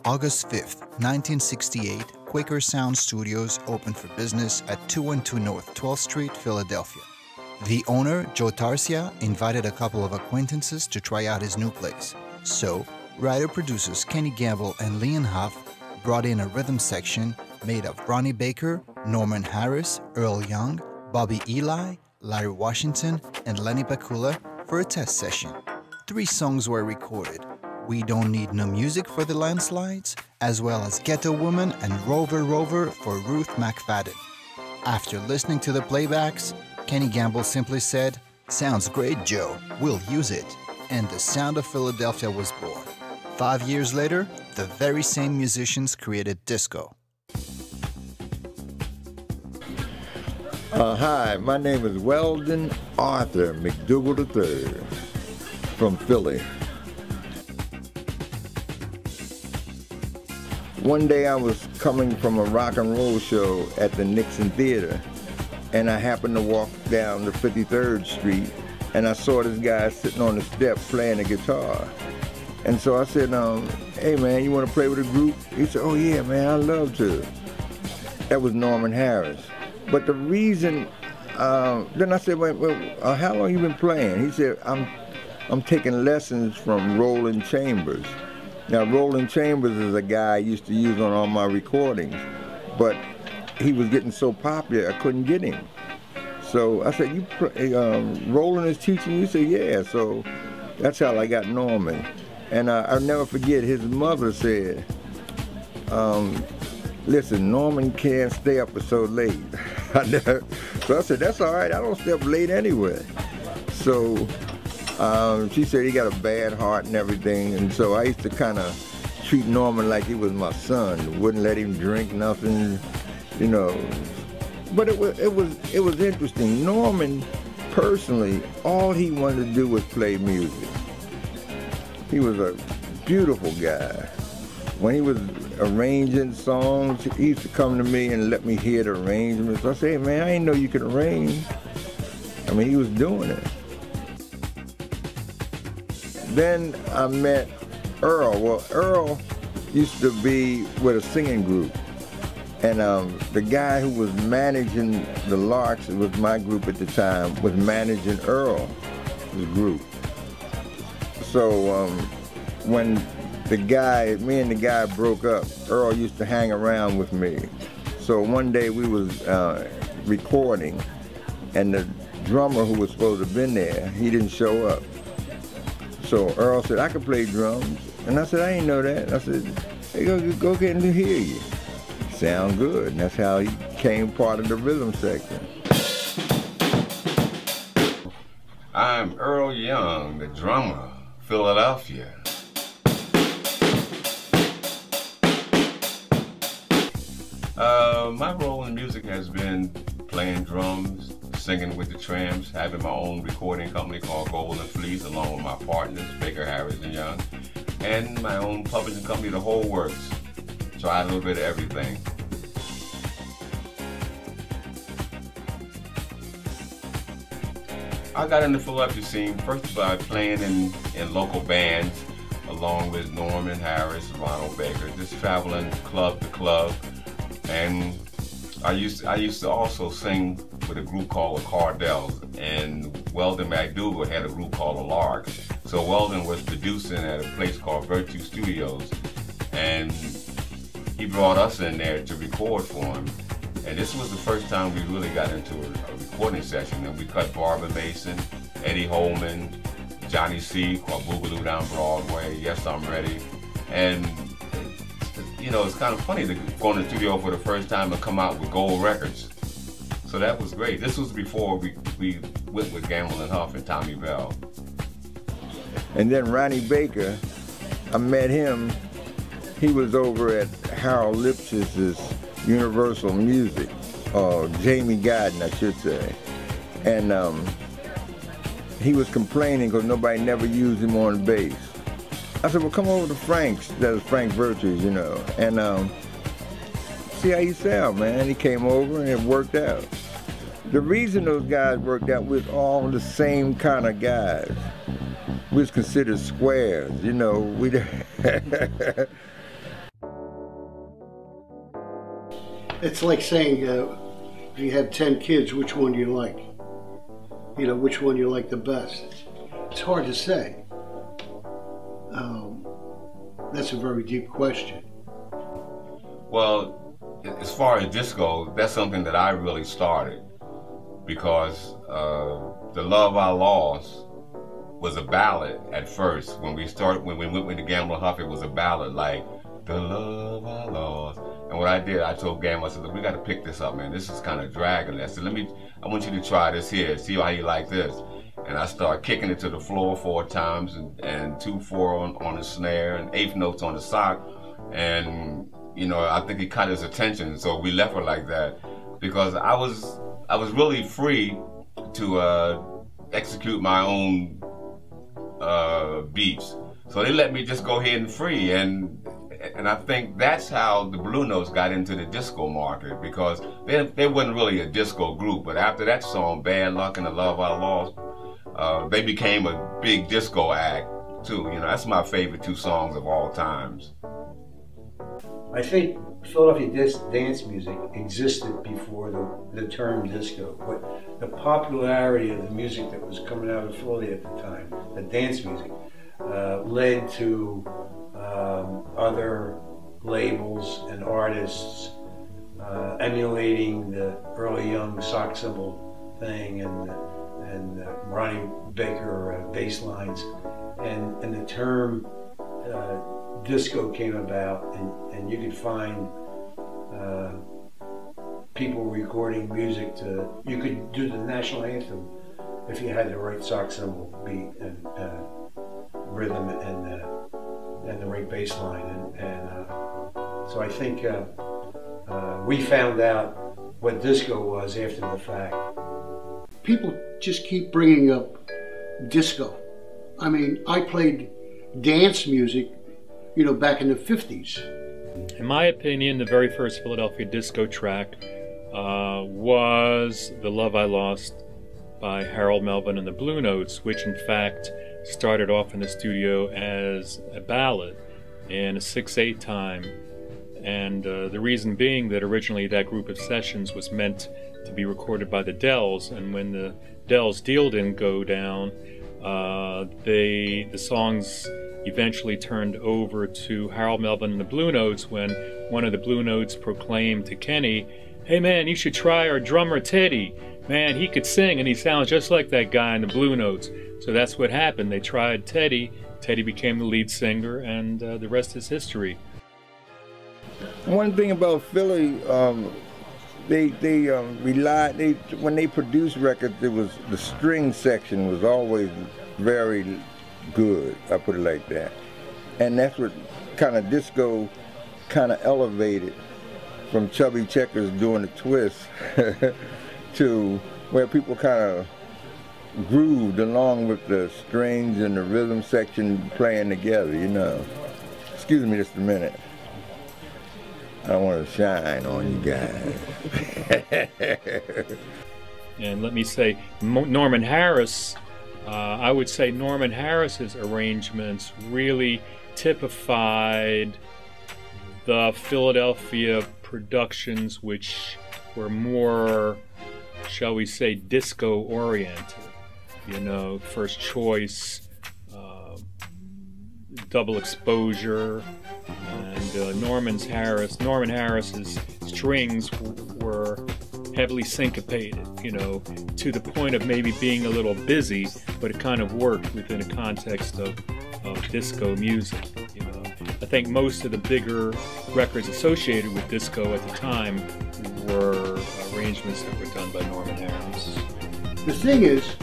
August 5th, 1968, Quaker Sound Studios opened for business at 212 North 12th Street, Philadelphia. The owner, Joe Tarsia, invited a couple of acquaintances to try out his new place. So, writer-producers Kenny Gamble and Leon Huff brought in a rhythm section made of Ronnie Baker, Norman Harris, Earl Young, Bobby Eli, Larry Washington, and Lenny Pakula for a test session. 3 songs were recorded: We Don't Need No Music for the Landslides, as well as Ghetto Woman and Rover Rover for Ruth McFadden. After listening to the playbacks, Kenny Gamble simply said, "Sounds great, Joe, we'll use it." And the sound of Philadelphia was born. 5 years later, the very same musicians created disco. Hi, my name is Weldon Arthur McDougal III from Philly. One day I was coming from a rock and roll show at the Nixon Theater, and I happened to walk down to 53rd Street, and I saw this guy sitting on the step playing a guitar. And so I said, "Hey man, you want to play with a group?" He said, "Oh yeah, man, I'd love to." That was Norman Harris. But the reason, then I said, "Wait, how long you been playing?" He said, I'm taking lessons from Roland Chambers." Now, Roland Chambers is a guy I used to use on all my recordings, but he was getting so popular, I couldn't get him. So I said, Roland is teaching you?" He said, "Yeah." So that's how I got Norman. And I'll never forget, his mother said, "Listen, Norman can't stay up so late." So I said, "That's all right, I don't stay up late anyway." So she said he got a bad heart and everything, and so I used to kind of treat Norman like he was my son. Wouldn't let him drink nothing, you know. But it was interesting. Norman, personally, all he wanted to do was play music. He was a beautiful guy. When he was arranging songs, he used to come to me and let me hear the arrangements. I said, "Hey man, I didn't know you could arrange." I mean, he was doing it. Then I met Earl. Well, Earl used to be with a singing group. And the guy who was managing the Larks, it was my group at the time, was managing Earl's group. So when me and the guy broke up, Earl used to hang around with me. So one day we was recording, and the drummer who was supposed to have been there, he didn't show up. So Earl said, "I could play drums." And I said, "I didn't know that." I said, "Hey, go get him to hear you." Sound good. And that's how he became part of the rhythm section. I'm Earl Young, the drummer, Philadelphia. My role in music has been playing drums, singing with the Trammps, having my own recording company called Golden Fleece, along with my partners, Baker, Harris, and Young, and my own publishing company, The Whole Works. So I had a little bit of everything. I got into the Philadelphia scene first by playing in local bands, along with Norman Harris, Ronald Baker, just traveling club to club. And I used to also sing with a group called the Cardells, and Weldon McDougal had a group called the Larks. So Weldon was producing at a place called Virtue Studios, and he brought us in there to record for him. And this was the first time we really got into a recording session, and we cut Barbara Mason, Eddie Holman, Johnny C. called Boogaloo Down Broadway, Yes I'm Ready. And you know, it's kind of funny to go in the studio for the first time and come out with gold records. So that was great. This was before we went with Gamble and Huff and Tommy Bell. And then Ronnie Baker, I met him. He was over at Harold Lipschitz' Universal Music, or Jamie Guyton, I should say. And he was complaining because nobody never used him on bass. I said, "Well, come over to Frank's," that was Frank Virtue's, you know, and see how you sound, man. He came over and it worked out. The reason those guys worked out, we was all the same kind of guys. We was considered squares, you know. It's like saying, if you had 10 kids, which one do you like? You know, which one you like the best? It's hard to say. That's a very deep question. Well, as far as disco, that's something that I really started because The Love I Lost was a ballad at first. When we went with the Gamble Huff, it was a ballad like The Love I Lost. And what I did, I told Gamble, I said, look, we got to pick this up, man. This is kind of dragging. I said, I want you to try this here, see how you like this. And I started kicking it to the floor 4 times and 2/4 on the snare and 8th notes on the sock. And, you know, I think he caught his attention. So we left it like that because I was really free to execute my own beats. So they let me just go ahead and free. And I think that's how the Blue Notes got into the disco market because they wasn't really a disco group. But after that song, Bad Luck and The Love I Lost, they became a big disco act too. You know, that's my favorite 2 songs of all times. I think Philadelphia dance music existed before the term disco, but the popularity of the music that was coming out of Philly at the time, the dance music, led to other labels and artists emulating the Earl Young sock cymbal thing and Ronnie Baker bass lines, and the term disco came about, and you could find people recording music you could do the national anthem if you had the right sock cymbal beat and rhythm and the right bass line, and so I think we found out what disco was after the fact. People just keep bringing up disco. I mean, I played dance music, you know, back in the 50s. In my opinion, the very first Philadelphia disco track was The Love I Lost by Harold Melvin and the Blue Notes, which in fact started off in the studio as a ballad in a 6/8 time. And the reason being that originally that group of sessions was meant to be recorded by the Dells, and when the Dells deal didn't go down, the songs eventually turned over to Harold Melvin and the Blue Notes when one of the Blue Notes proclaimed to Kenny, "Hey man, you should try our drummer Teddy. Man, he could sing and he sounds just like that guy in the Blue Notes." So that's what happened. They tried Teddy. Teddy became the lead singer, and the rest is history. One thing about Philly, when they produced records, the string section was always very good, I put it like that. And that's what kind of disco kind of elevated from Chubby Checkers doing the twist to where people kind of grooved along with the strings and the rhythm section playing together, you know. Excuse me just a minute. I don't want to shine on you guys. And let me say, Norman Harris, I would say Norman Harris's arrangements really typified the Philadelphia productions, which were more, shall we say, disco oriented. You know, First Choice, Double Exposure, and Norman Harris's strings were heavily syncopated, you know, to the point of maybe being a little busy, but it kind of worked within a context of disco music, you know. I think most of the bigger records associated with disco at the time were arrangements that were done by Norman Harris. The thing is,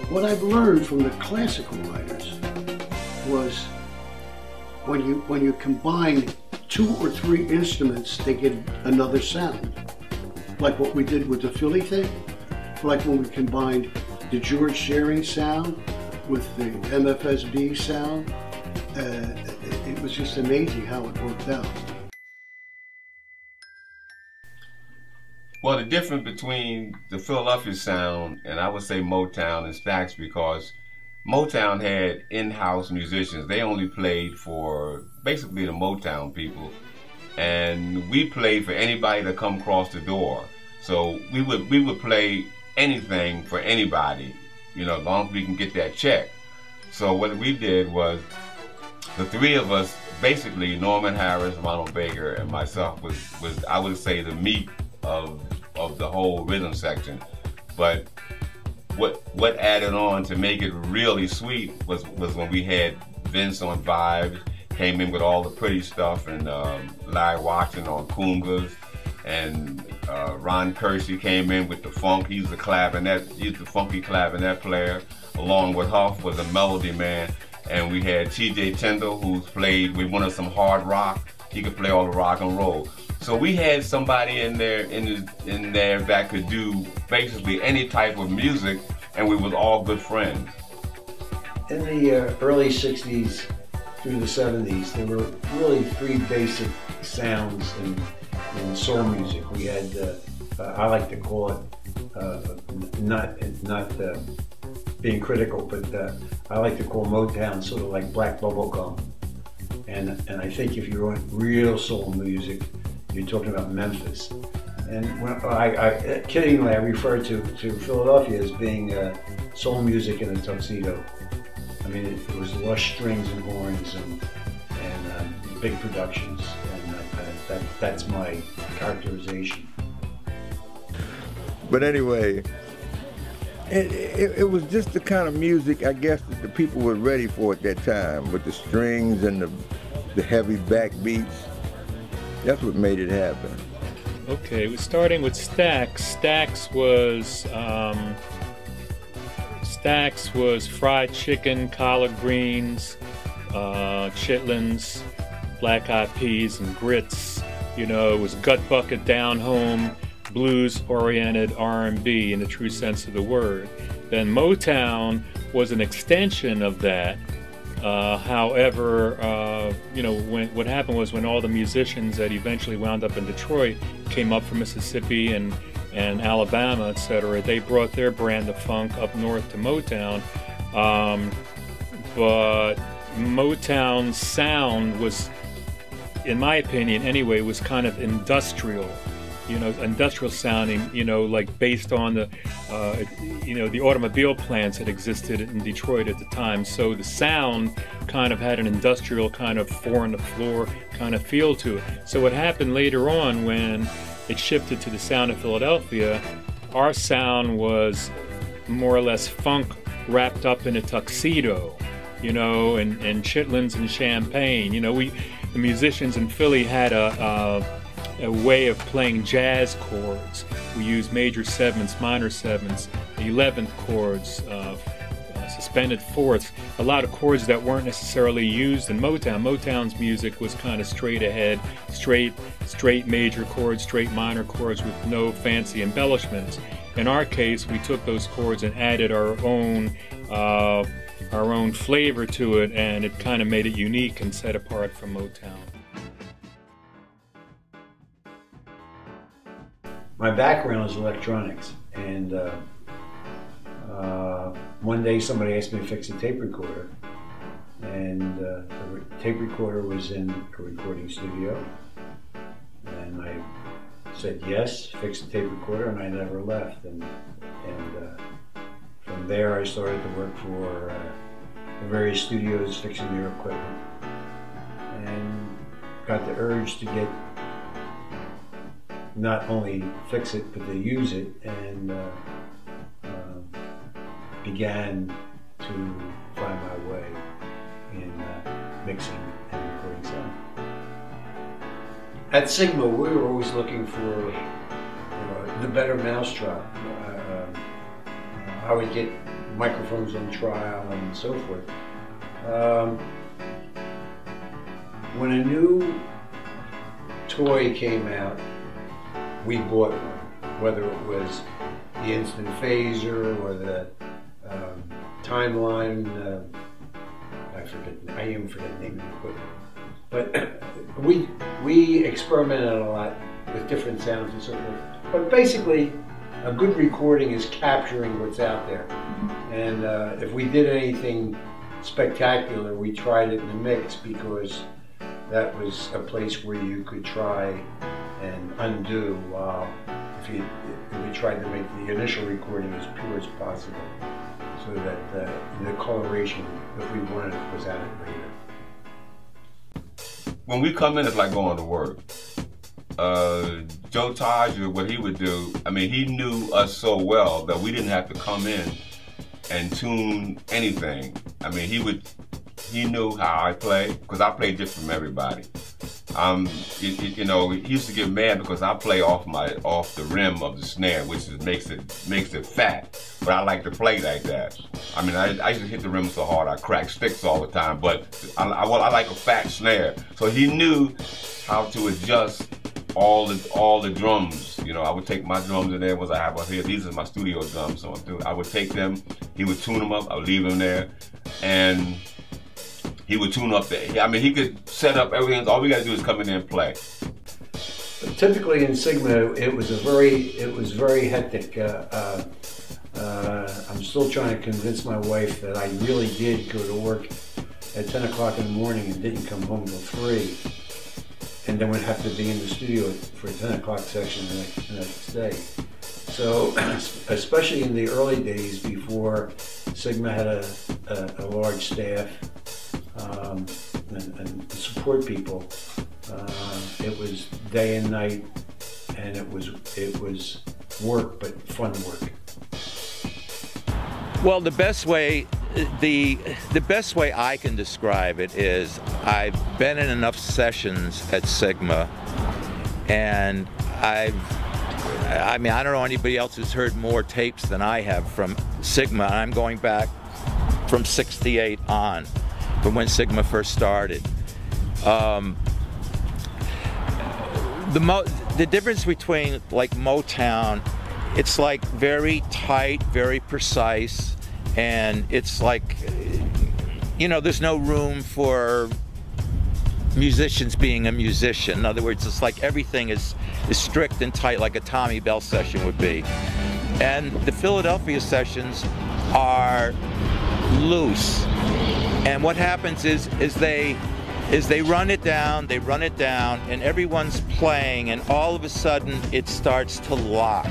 what I've learned from the classical writers was when you combine 2 or 3 instruments, they get another sound. Like what we did with the Philly thing, like when we combined the George Shearing sound with the MFSB sound. It was just amazing how it worked out. Well, the difference between the Philadelphia sound and I would say Motown and Stax, because Motown had in-house musicians. They only played for basically the Motown people. and we played for anybody to come across the door. So we would play anything for anybody, you know, as long as we can get that check. So what we did was, the three of us, basically Norman Harris, Ronald Baker, and myself was I would say the meat of the whole rhythm section. But what added on to make it really sweet was when we had Vince on vibes, came in with all the pretty stuff, and Larry Watson on congas, and Ron Kersey came in with the funk. He's the funky clavinet player, along with Huff was a melody man. And we had T.J. Tyndall, who's played, we wanted some hard rock. He could play all the rock and roll. So we had somebody in there that could do basically any type of music, and we was all good friends. In the early 60s through the 70s, there were really three basic sounds in soul music. We had, I like to call it, not being critical, but I like to call Motown sort of like black bubble gum. And I think if you want real soul music, you're talking about Memphis. And when kiddingly, I refer to Philadelphia as being soul music in a tuxedo. I mean, it was lush strings and horns and big productions, and that's my characterization. But anyway, it was just the kind of music, I guess, that the people were ready for at that time, with the strings and the heavy backbeats. That's what made it happen. Okay, we're starting with Stax. Stax was fried chicken, collard greens, chitlins, black eyed peas, and grits. You know, it was gut bucket down home, blues-oriented R&B in the true sense of the word. Then Motown was an extension of that. However, you know, what happened was when all the musicians that eventually wound up in Detroit came up from Mississippi and Alabama, etc., they brought their brand of funk up north to Motown. But Motown's sound was, in my opinion anyway, was kind of industrial. You know, industrial sounding, you know, like based on the, you know, the automobile plants that existed in Detroit at the time. So the sound kind of had an industrial kind of four-on-the-floor kind of feel to it. So what happened later on when it shifted to the sound of Philadelphia, our sound was more or less funk wrapped up in a tuxedo, you know, and chitlins and champagne. You know, the musicians in Philly had a way of playing jazz chords. We used major sevenths, minor sevenths, 11th chords, suspended fourths, a lot of chords that weren't necessarily used in Motown. Motown's music was kind of straight ahead, straight major chords, straight minor chords with no fancy embellishments. In our case, we took those chords and added our own flavor to it, and it kind of made it unique and set apart from Motown. My background is electronics, and one day somebody asked me to fix a tape recorder, and the tape recorder was in a recording studio, and I said yes, fix the tape recorder, and I never left. And from there I started to work for the various studios fixing their equipment, and got the urge to get not only fix it, but to use it, and began to find my way in mixing and recording sound. At Sigma, we were always looking for the better mousetrap. I would get microphones on trial and so forth. When a new toy came out, we bought one, whether it was the instant phaser or the timeline. I even forget the name of the equipment. But we experimented a lot with different sounds and so forth. But basically, a good recording is capturing what's out there. And if we did anything spectacular, we tried it in the mix, because that was a place where you could try and undo while if we tried to make the initial recording as pure as possible, so that the coloration, if we wanted it, was added later. When we come in, it's like going to work. Joe Tarsia, what he would do, I mean, he knew us so well that we didn't have to come in and tune anything. I mean, he knew how I play, because I play different from everybody. You know, he used to get mad because I play off the rim of the snare, which makes it fat. But I like to play like that. I mean, I used to hit the rim so hard I crack sticks all the time. But I like a fat snare, so he knew how to adjust all the drums. You know, I would take my drums in there, ones I have up here. These are my studio drums, so I would take them. He would tune them up. I would leave them there, and he would tune up there. I mean, he could set up everything. All we got to do is come in there and play. But typically in Sigma, it was very hectic. I'm still trying to convince my wife that I really did go to work at 10 o'clock in the morning and didn't come home till 3, and then would have to be in the studio for a 10 o'clock section the next day. So, especially in the early days before Sigma had a large staff and support people, it was day and night, and it was work, but fun work. Well, the best way I can describe it is I've been in enough sessions at Sigma, and I mean, I don't know anybody else who's heard more tapes than I have from Sigma. I'm going back from '68 on, from when Sigma first started. The difference between like Motown, it's like very tight, very precise, and it's like, you know, there's no room for musicians being a musician. In other words, it's like everything is strict and tight, like a Tommy Bell session would be. And the Philadelphia sessions are loose. And what happens is they run it down, and everyone's playing, and all of a sudden it starts to lock.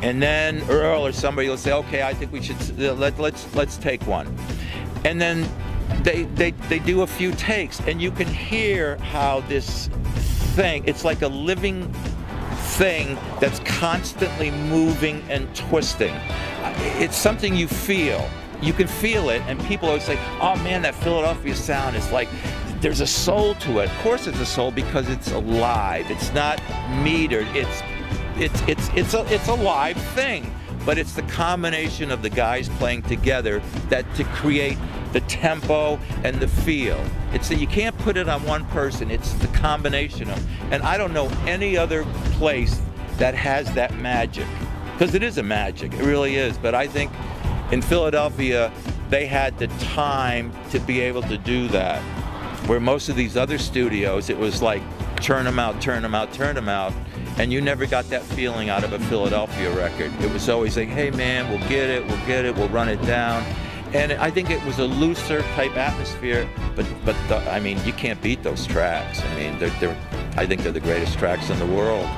And then Earl or somebody will say, okay, I think we should, let's take one. And then they do a few takes, and you can hear how this thing, it's like a living thing that's constantly moving and twisting. It's something you feel. You can feel it, and people always say, oh man, that Philadelphia sound is like, there's a soul to it. Of course it's a soul, because it's alive. It's not metered. It's a live thing, but it's the combination of the guys playing together that to create the tempo and the feel. It's that you can't put it on one person. It's the combination of, and I don't know any other place that has that magic, because it is a magic. It really is. But I think in Philadelphia, they had the time to be able to do that. Where most of these other studios, it was like turn them out, turn them out, turn them out. And you never got that feeling out of a Philadelphia record. It was always like, hey man, we'll get it, we'll run it down. And I think it was a looser type atmosphere, but I mean, you can't beat those tracks. I mean, I think they're the greatest tracks in the world.